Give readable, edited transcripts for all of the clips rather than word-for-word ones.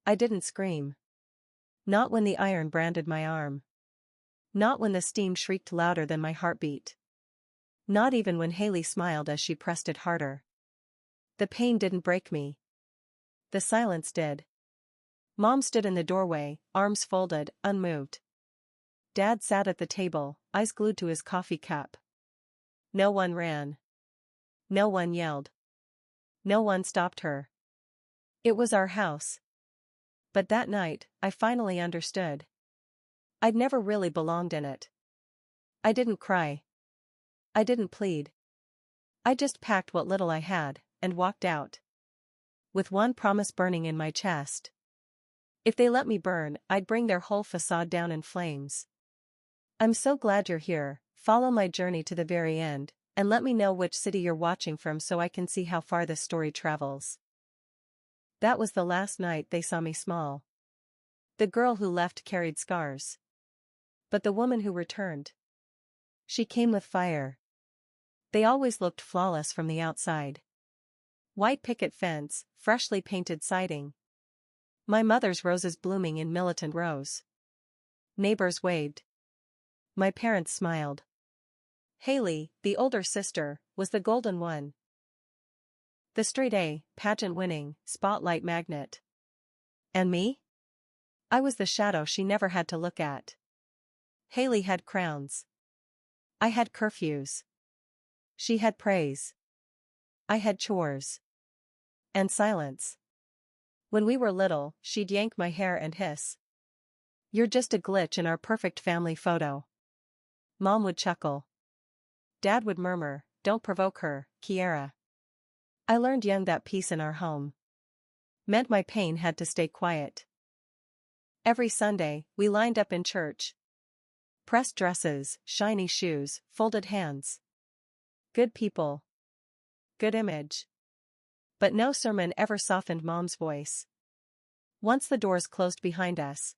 I didn't scream. Not when the iron branded my arm. Not when the steam shrieked louder than my heartbeat. Not even when Haley smiled as she pressed it harder. The pain didn't break me. The silence did. Mom stood in the doorway, arms folded, unmoved. Dad sat at the table, eyes glued to his coffee cup. No one ran. No one yelled. No one stopped her. It was our house. But that night, I finally understood. I'd never really belonged in it. I didn't cry. I didn't plead. I just packed what little I had, and walked out. With one promise burning in my chest. If they let me burn, I'd bring their whole facade down in flames. I'm so glad you're here. Follow my journey to the very end, and let me know which city you're watching from so I can see how far this story travels. That was the last night they saw me small. The girl who left carried scars. But the woman who returned. She came with fire. They always looked flawless from the outside. White picket fence, freshly painted siding. My mother's roses blooming in militant rows. Neighbors waved. My parents smiled. Haley, the older sister, was the golden one. The straight A, pageant-winning, spotlight magnet. And me? I was the shadow she never had to look at. Haley had crowns. I had curfews. She had praise. I had chores. And silence. When we were little, she'd yank my hair and hiss. "You're just a glitch in our perfect family photo." Mom would chuckle. Dad would murmur, "Don't provoke her, Kiera." I learned young that peace in our home meant my pain had to stay quiet. Every Sunday, we lined up in church. Pressed dresses, shiny shoes, folded hands. Good people. Good image. But no sermon ever softened Mom's voice. Once the doors closed behind us,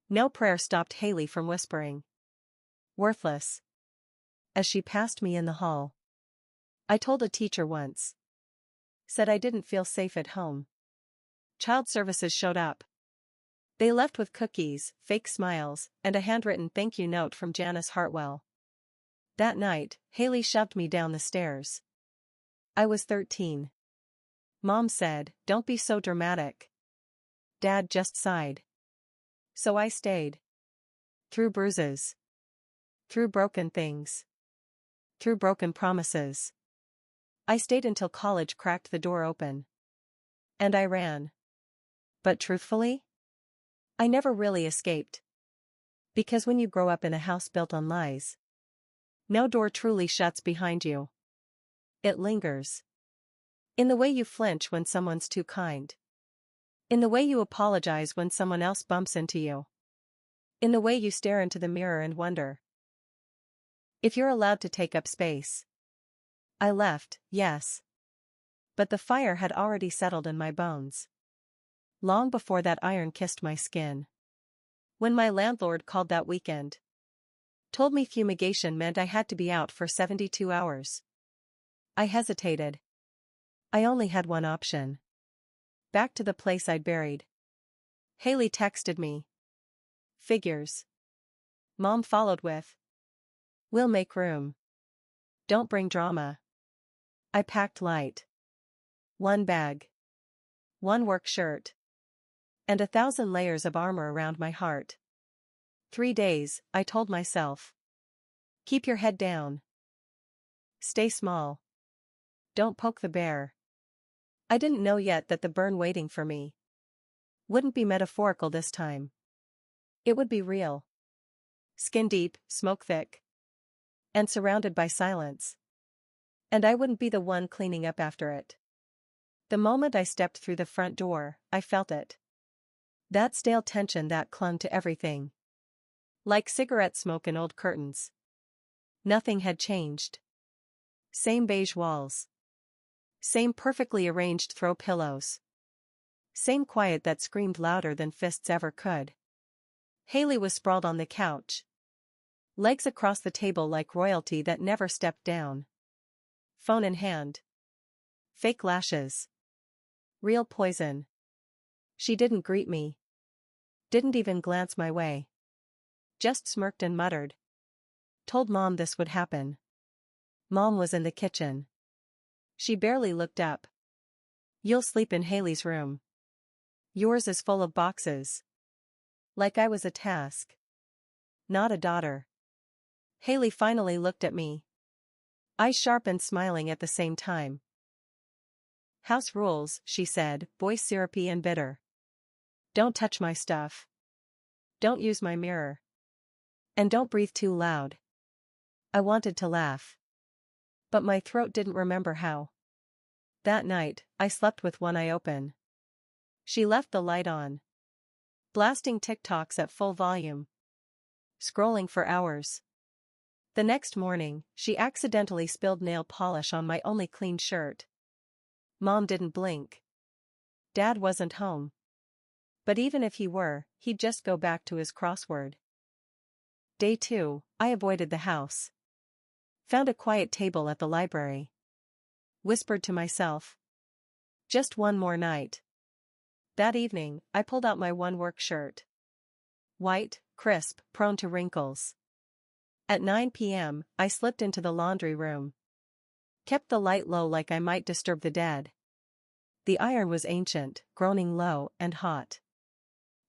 no prayer stopped Haley from whispering. "Worthless." As she passed me in the hall. I told a teacher once. Said I didn't feel safe at home. Child services showed up. They left with cookies, fake smiles, and a handwritten thank you note from Janice Hartwell. That night, Haley shoved me down the stairs. I was 13. Mom said, "Don't be so dramatic." Dad just sighed. So I stayed. Through bruises. Through broken things. Through broken promises. I stayed until college cracked the door open. And I ran. But truthfully, I never really escaped. Because when you grow up in a house built on lies, no door truly shuts behind you. It lingers. In the way you flinch when someone's too kind. In the way you apologize when someone else bumps into you. In the way you stare into the mirror and wonder if you're allowed to take up space. I left, yes. But the fire had already settled in my bones. Long before that iron kissed my skin. When my landlord called that weekend. Told me fumigation meant I had to be out for 72 hours. I hesitated. I only had one option. Back to the place I'd buried. Haley texted me. Figures. Mom followed with, "We'll make room. Don't bring drama." I packed light. One bag. One work shirt. And 1,000 layers of armor around my heart. 3 days, I told myself. Keep your head down. Stay small. Don't poke the bear. I didn't know yet that the burn waiting for me wouldn't be metaphorical this time. It would be real. Skin deep, smoke thick. And surrounded by silence. And I wouldn't be the one cleaning up after it. The moment I stepped through the front door, I felt it. That stale tension that clung to everything. Like cigarette smoke in old curtains. Nothing had changed. Same beige walls. Same perfectly arranged throw pillows. Same quiet that screamed louder than fists ever could. Haley was sprawled on the couch. Legs across the table like royalty that never stepped down. Phone in hand. Fake lashes. Real poison. She didn't greet me. Didn't even glance my way. Just smirked and muttered. Told Mom this would happen. Mom was in the kitchen. She barely looked up. You'll sleep in Haley's room. Yours is full of boxes. Like I was a task. Not a daughter. Haley finally looked at me. Eyes sharp and smiling at the same time. House rules, she said, voice syrupy and bitter. Don't touch my stuff. Don't use my mirror. And don't breathe too loud. I wanted to laugh. But my throat didn't remember how. That night, I slept with one eye open. She left the light on. Blasting TikToks at full volume. Scrolling for hours. The next morning, she accidentally spilled nail polish on my only clean shirt. Mom didn't blink. Dad wasn't home. But even if he were, he'd just go back to his crossword. Day 2, I avoided the house. Found a quiet table at the library. Whispered to myself. Just one more night. That evening, I pulled out my one work shirt. White, crisp, prone to wrinkles. At 9 p.m., I slipped into the laundry room. Kept the light low like I might disturb the dead. The iron was ancient, groaning low and hot.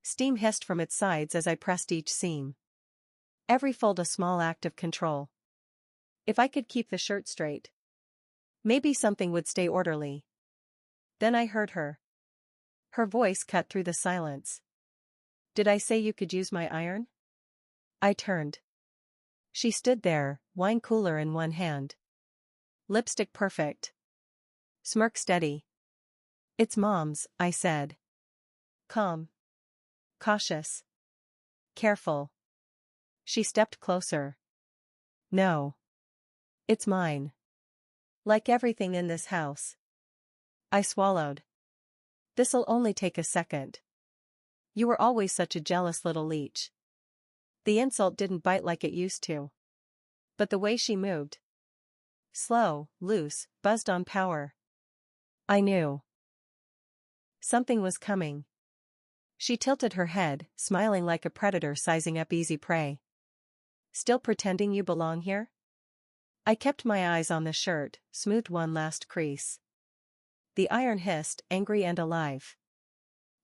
Steam hissed from its sides as I pressed each seam. Every fold a small act of control. If I could keep the shirt straight, maybe something would stay orderly. Then I heard her. Her voice cut through the silence. Did I say you could use my iron? I turned. She stood there, wine cooler in one hand. Lipstick perfect. Smirk steady. It's Mom's, I said. Calm. Cautious. Careful. She stepped closer. No. It's mine. Like everything in this house. I swallowed. This'll only take a second. You were always such a jealous little leech. The insult didn't bite like it used to. But the way she moved. Slow, loose, buzzed on power. I knew. Something was coming. She tilted her head, smiling like a predator sizing up easy prey. Still pretending you belong here? I kept my eyes on the shirt, smoothed one last crease. The iron hissed, angry and alive.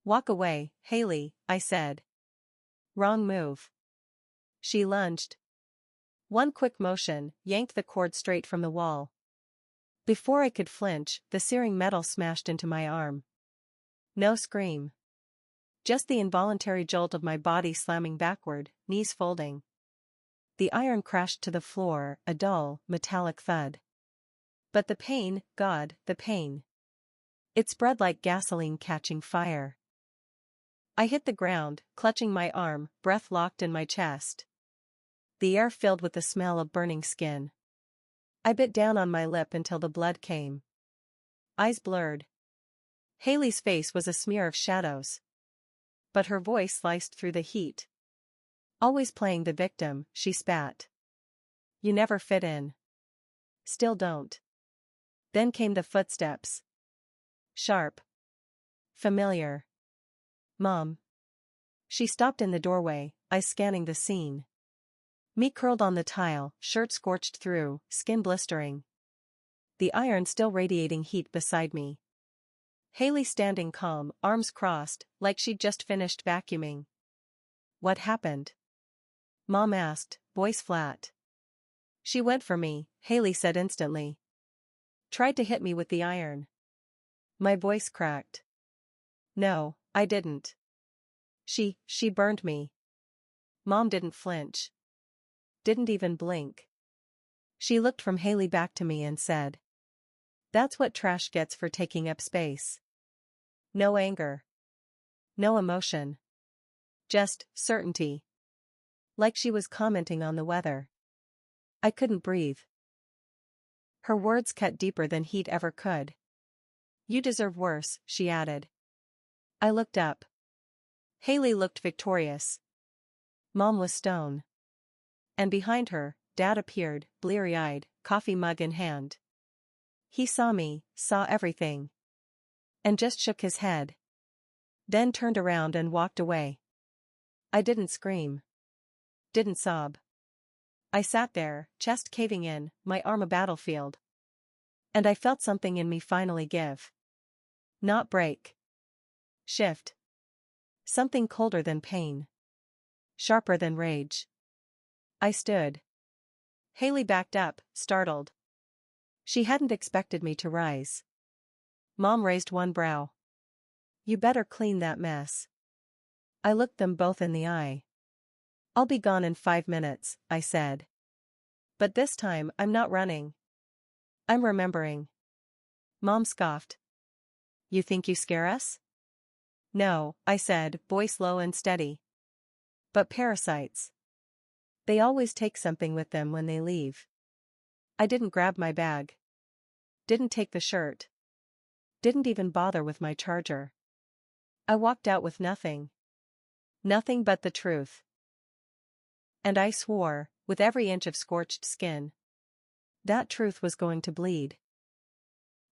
Walk away, Haley, I said. Wrong move. She lunged. One quick motion, yanked the cord straight from the wall. Before I could flinch, the searing metal smashed into my arm. No scream. Just the involuntary jolt of my body slamming backward, knees folding. The iron crashed to the floor, a dull, metallic thud. But the pain, God, the pain. It spread like gasoline catching fire. I hit the ground, clutching my arm, breath locked in my chest. The air filled with the smell of burning skin. I bit down on my lip until the blood came. Eyes blurred. Haley's face was a smear of shadows. But her voice sliced through the heat. Always playing the victim, she spat. You never fit in. Still don't. Then came the footsteps. Sharp. Familiar. Mom. She stopped in the doorway, eyes scanning the scene. Me curled on the tile, shirt scorched through, skin blistering. The iron still radiating heat beside me. Haley standing calm, arms crossed, like she'd just finished vacuuming. What happened? Mom asked, voice flat. She went for me, Haley said instantly. Tried to hit me with the iron. My voice cracked. No, I didn't. She burned me. Mom didn't flinch. Didn't even blink. She looked from Haley back to me and said. That's what trash gets for taking up space. No anger. No emotion. Just certainty. Like she was commenting on the weather. I couldn't breathe. Her words cut deeper than heat ever could. You deserve worse, she added. I looked up. Haley looked victorious. Mom was stone. And behind her, Dad appeared, bleary-eyed, coffee mug in hand. He saw me, saw everything. And just shook his head. Then turned around and walked away. I didn't scream. Didn't sob. I sat there, chest caving in, my arm a battlefield. And I felt something in me finally give. Not break. Shift. Something colder than pain. Sharper than rage. I stood. Haley backed up, startled. She hadn't expected me to rise. Mom raised one brow. You better clean that mess. I looked them both in the eye. I'll be gone in 5 minutes, I said. But this time I'm not running. I'm remembering. Mom scoffed. You think you scare us? No, I said, voice low and steady. But parasites. They always take something with them when they leave. I didn't grab my bag. Didn't take the shirt. Didn't even bother with my charger. I walked out with nothing. Nothing but the truth. And I swore, with every inch of scorched skin, that truth was going to bleed.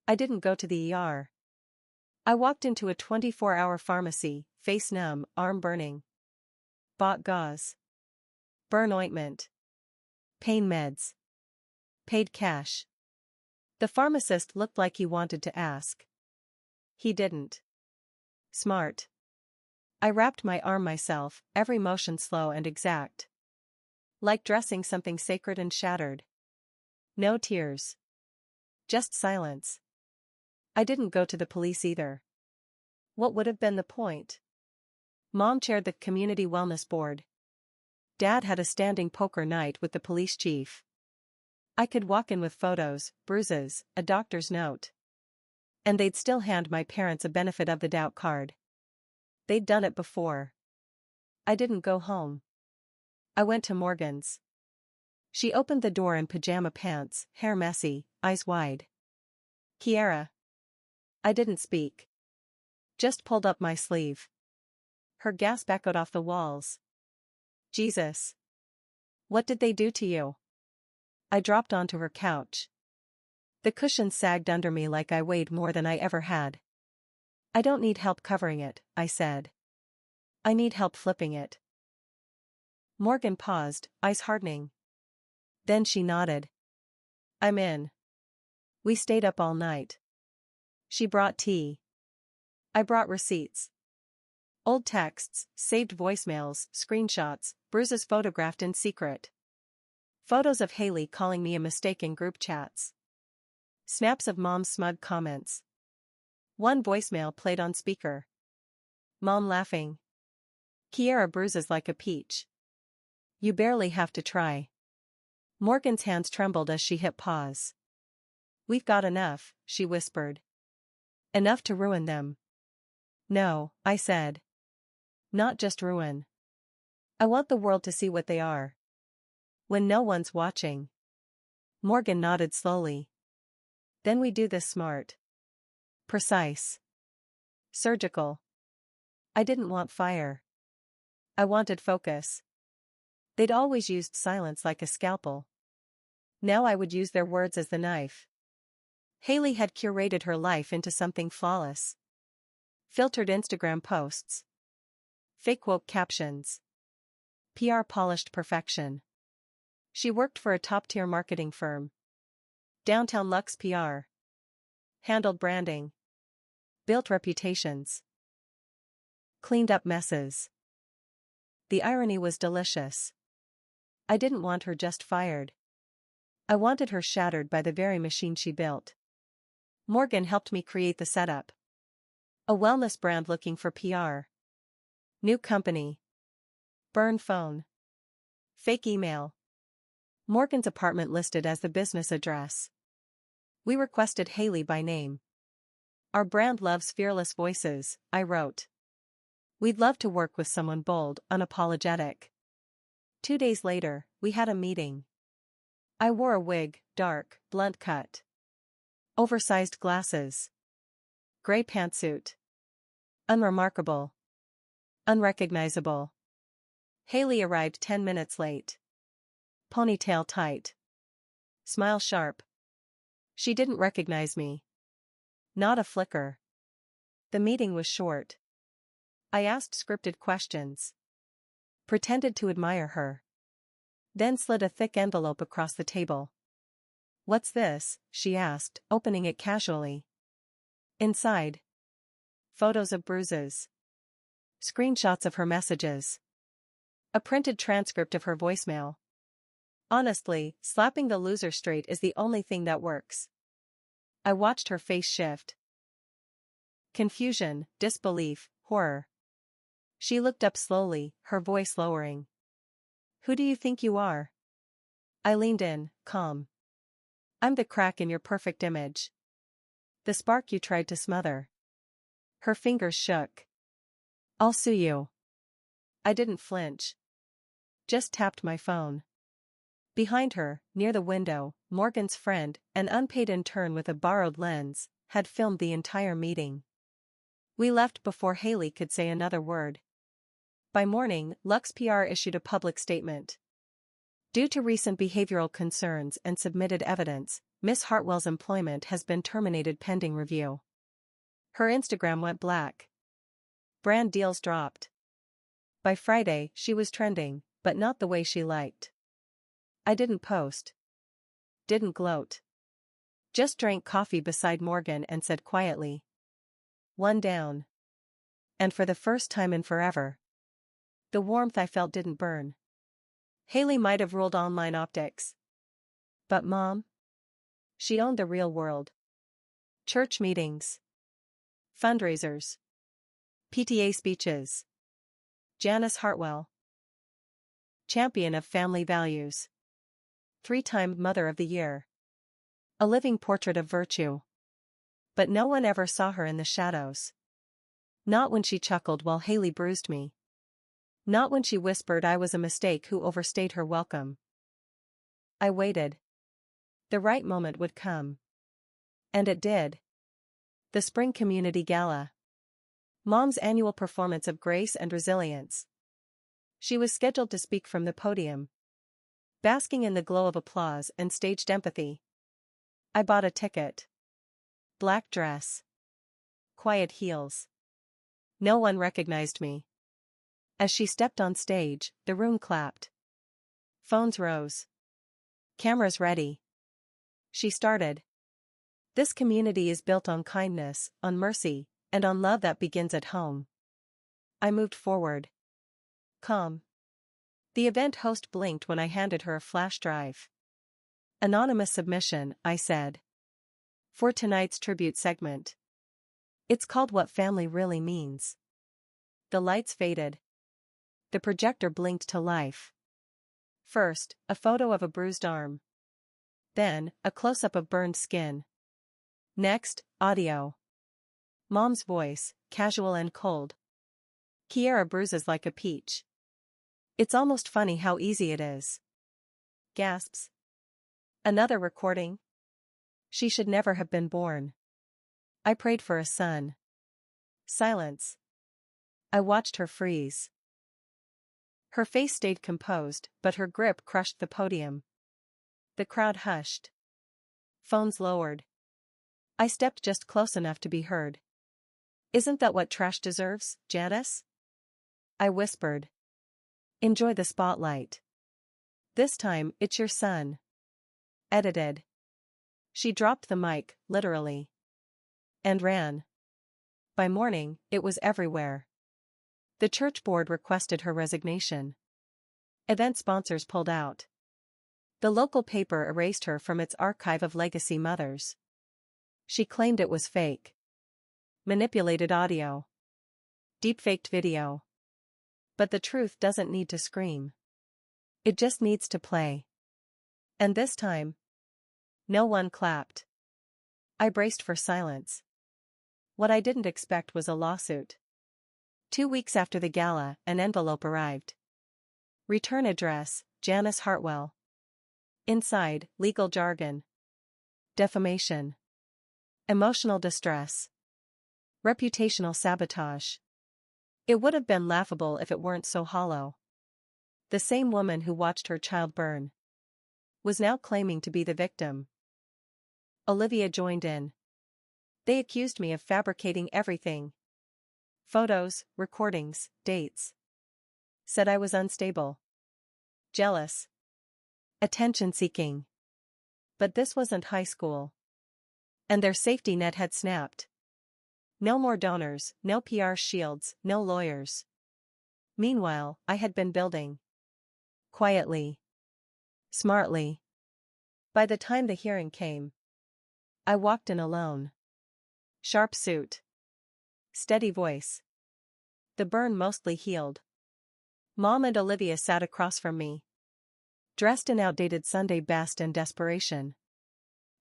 I didn't go to the ER. I walked into a 24-hour pharmacy, face numb, arm burning. Bought gauze. Burn ointment. Pain meds. Paid cash. The pharmacist looked like he wanted to ask. He didn't. Smart. I wrapped my arm myself, every motion slow and exact. Like dressing something sacred and shattered. No tears. Just silence. I didn't go to the police either. What would have been the point? Mom chaired the community wellness board. Dad had a standing poker night with the police chief. I could walk in with photos, bruises, a doctor's note. And they'd still hand my parents a benefit of the doubt card. They'd done it before. I didn't go home. I went to Morgan's. She opened the door in pajama pants, hair messy, eyes wide. Kiera. I didn't speak. Just pulled up my sleeve. Her gasp echoed off the walls. Jesus. What did they do to you? I dropped onto her couch. The cushion sagged under me like I weighed more than I ever had. I don't need help covering it, I said. I need help flipping it. Morgan paused, eyes hardening. Then she nodded. I'm in. We stayed up all night. She brought tea. I brought receipts. Old texts, saved voicemails, screenshots, bruises photographed in secret. Photos of Haley calling me a mistake in group chats. Snaps of Mom's smug comments. One voicemail played on speaker. Mom laughing. Kiera bruises like a peach. You barely have to try. Morgan's hands trembled as she hit pause. We've got enough, she whispered. Enough to ruin them. No, I said. Not just ruin. I want the world to see what they are. When no one's watching. Morgan nodded slowly. Then we do this smart. Precise. Surgical. I didn't want fire. I wanted focus. They'd always used silence like a scalpel. Now I would use their words as the knife. Haley had curated her life into something flawless. Filtered Instagram posts. Fake woke captions. PR polished perfection. She worked for a top-tier marketing firm. Downtown Luxe PR. Handled branding. Built reputations. Cleaned up messes. The irony was delicious. I didn't want her just fired. I wanted her shattered by the very machine she built. Morgan helped me create the setup. A wellness brand looking for PR. New company. Burn phone. Fake email. Morgan's apartment listed as the business address. We requested Haley by name. Our brand loves fearless voices, I wrote. We'd love to work with someone bold, unapologetic. 2 days later, we had a meeting. I wore a wig, dark, blunt cut. Oversized glasses. Gray pantsuit. Unremarkable. Unrecognizable. Haley arrived 10 minutes late. Ponytail tight. Smile sharp. She didn't recognize me. Not a flicker. The meeting was short. I asked scripted questions. Pretended to admire her. Then slid a thick envelope across the table. "What's this?" she asked, opening it casually. Inside. Photos of bruises. Screenshots of her messages. A printed transcript of her voicemail. Honestly, slapping the loser straight is the only thing that works. I watched her face shift. Confusion, disbelief, horror. She looked up slowly, her voice lowering. "Who do you think you are?" I leaned in, calm. "I'm the crack in your perfect image. The spark you tried to smother." Her fingers shook. "I'll sue you." I didn't flinch. Just tapped my phone. Behind her, near the window, Morgan's friend, an unpaid intern with a borrowed lens, had filmed the entire meeting. We left before Haley could say another word. By morning, Lux PR issued a public statement. Due to recent behavioral concerns and submitted evidence, Miss Hartwell's employment has been terminated pending review. Her Instagram went black. Brand deals dropped. By Friday, she was trending, but not the way she liked. I didn't post. Didn't gloat. Just drank coffee beside Morgan and said quietly, "One down." And for the first time in forever, the warmth I felt didn't burn. Haley might have ruled online optics. But Mom? She owned the real world. Church meetings. Fundraisers. PTA speeches. Janice Hartwell. Champion of family values. 3-time Mother of the Year. A living portrait of virtue. But no one ever saw her in the shadows. Not when she chuckled while Haley bruised me. Not when she whispered I was a mistake who overstayed her welcome. I waited. The right moment would come. And it did. The Spring Community Gala. Mom's annual performance of grace and resilience. She was scheduled to speak from the podium, basking in the glow of applause and staged empathy. I bought a ticket. Black dress. Quiet heels. No one recognized me. As she stepped on stage, the room clapped. Phones rose. Cameras ready. She started. "This community is built on kindness, on mercy, and on love that begins at home." I moved forward. Calm. The event host blinked when I handed her a flash drive. "Anonymous submission," I said. "For tonight's tribute segment. It's called What Family Really Means." The lights faded. The projector blinked to life. First, a photo of a bruised arm. Then, a close-up of burned skin. Next, audio. Mom's voice, casual and cold. "Kiera bruises like a peach. It's almost funny how easy it is." Gasps. Another recording. "She should never have been born. I prayed for a son." Silence. I watched her freeze. Her face stayed composed, but her grip crushed the podium. The crowd hushed. Phones lowered. I stepped just close enough to be heard. "Isn't that what trash deserves, Janice?" I whispered. "Enjoy the spotlight. This time, it's your son." Edited. She dropped the mic, literally. And ran. By morning, it was everywhere. The church board requested her resignation. Event sponsors pulled out. The local paper erased her from its archive of legacy mothers. She claimed it was fake. Manipulated audio. Deepfaked video. But the truth doesn't need to scream. It just needs to play. And this time, no one clapped. I braced for silence. What I didn't expect was a lawsuit. 2 weeks after the gala, an envelope arrived. Return address, Janice Hartwell. Inside, legal jargon. Defamation. Emotional distress. Reputational sabotage. It would have been laughable if it weren't so hollow. The same woman who watched her child burn was now claiming to be the victim. Olivia joined in. "They accused me of fabricating everything. Photos, recordings, dates. Said I was unstable. Jealous. Attention-seeking. But this wasn't high school. And their safety net had snapped. No more donors, no PR shields, no lawyers. Meanwhile, I had been building. Quietly. Smartly. By the time the hearing came, I walked in alone. Sharp suit. Steady voice. The burn mostly healed. Mom and Olivia sat across from me. Dressed in outdated Sunday best and desperation.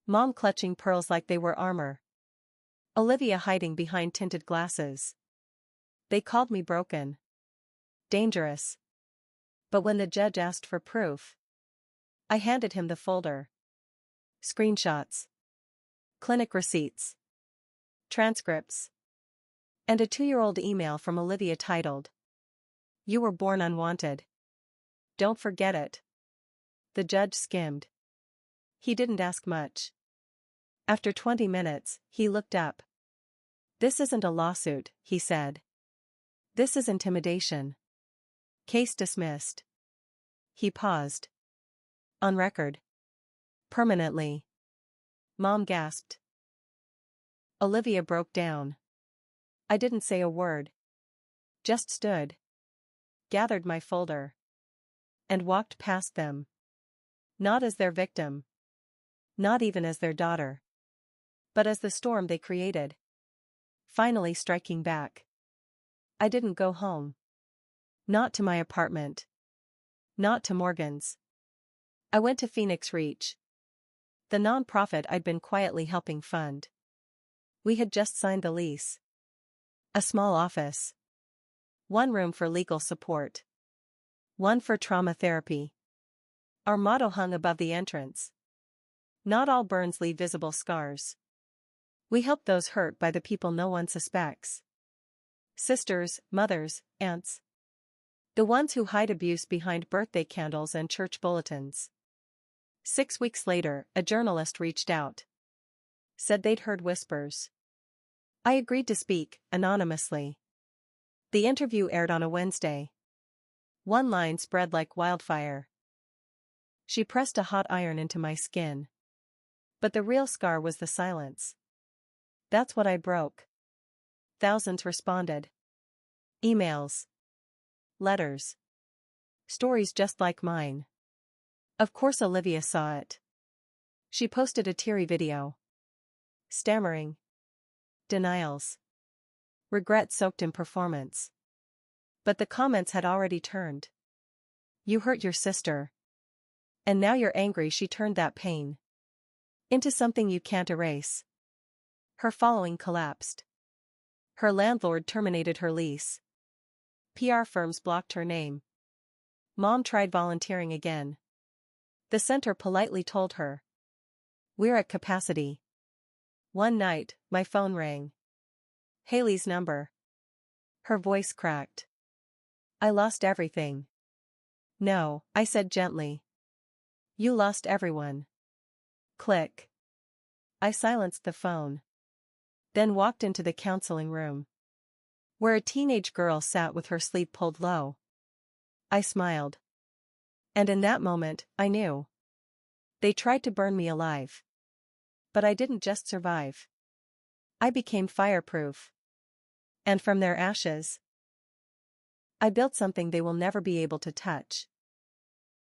Mom clutching pearls like they were armor. Olivia hiding behind tinted glasses. They called me broken. Dangerous. But when the judge asked for proof, I handed him the folder. Screenshots. Clinic receipts. Transcripts. And a 2-year-old email from Olivia titled, "You were born unwanted. Don't forget it." The judge skimmed. He didn't ask much. After 20 minutes, he looked up. "This isn't a lawsuit," he said. "This is intimidation. Case dismissed." He paused. "On record. Permanently." Mom gasped. Olivia broke down. I didn't say a word. Just stood. Gathered my folder. And walked past them. Not as their victim. Not even as their daughter. But as the storm they created. Finally striking back. I didn't go home. Not to my apartment. Not to Morgan's. I went to Phoenix Reach. The nonprofit I'd been quietly helping fund. We had just signed the lease. A small office. One room for legal support. One for trauma therapy. Our motto hung above the entrance. Not all burns leave visible scars. We help those hurt by the people no one suspects. Sisters, mothers, aunts. The ones who hide abuse behind birthday candles and church bulletins. 6 weeks later, a journalist reached out. Said they'd heard whispers. I agreed to speak, anonymously. The interview aired on a Wednesday. One line spread like wildfire. She pressed a hot iron into my skin. But the real scar was the silence. That's what I broke. Thousands responded. Emails. Letters. Stories just like mine. Of course Olivia saw it. She posted a teary video. Stammering. Denials. Regret soaked in performance. But the comments had already turned. You hurt your sister. And now you're angry she turned that pain into something you can't erase. Her following collapsed. Her landlord terminated her lease. PR firms blocked her name. Mom tried volunteering again. The center politely told her. We're at capacity. One night, my phone rang. Haley's number. Her voice cracked. I lost everything. No, I said gently. You lost everyone. Click. I silenced the phone. Then walked into the counseling room. Where a teenage girl sat with her sleeve pulled low. I smiled. And in that moment, I knew. They tried to burn me alive. But I didn't just survive. I became fireproof. And from their ashes, I built something they will never be able to touch.